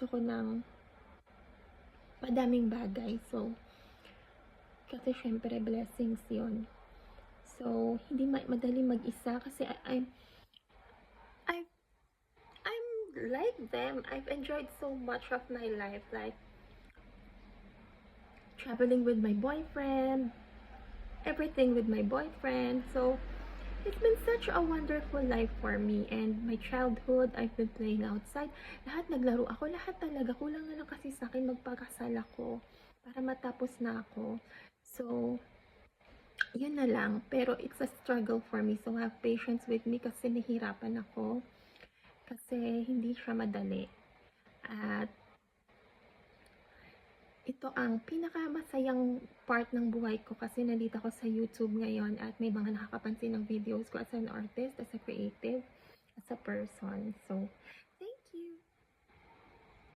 gusto ko ng madaming bagay. So, kasi syempre blessings yun. So, hindi madali mag-isa kasi I I'm like them. I've enjoyed so much of my life, like traveling with my boyfriend, everything with my boyfriend. So, it's been such a wonderful life for me. And my childhood, I've been playing outside. Lahat naglaro ako, lahat talaga. Kulang na lang kasi sa akin magpakasal ako para matapos na ako. So, yun na lang. Pero it's a struggle for me. So, have patience with me kasi nahirapan ako. Kasi hindi siya madali. At ito ang pinakamasayang part ng buhay ko kasi nandito ako sa YouTube ngayon at may mga nakakapansin ng videos ko as an artist, as a creative, as a person. So,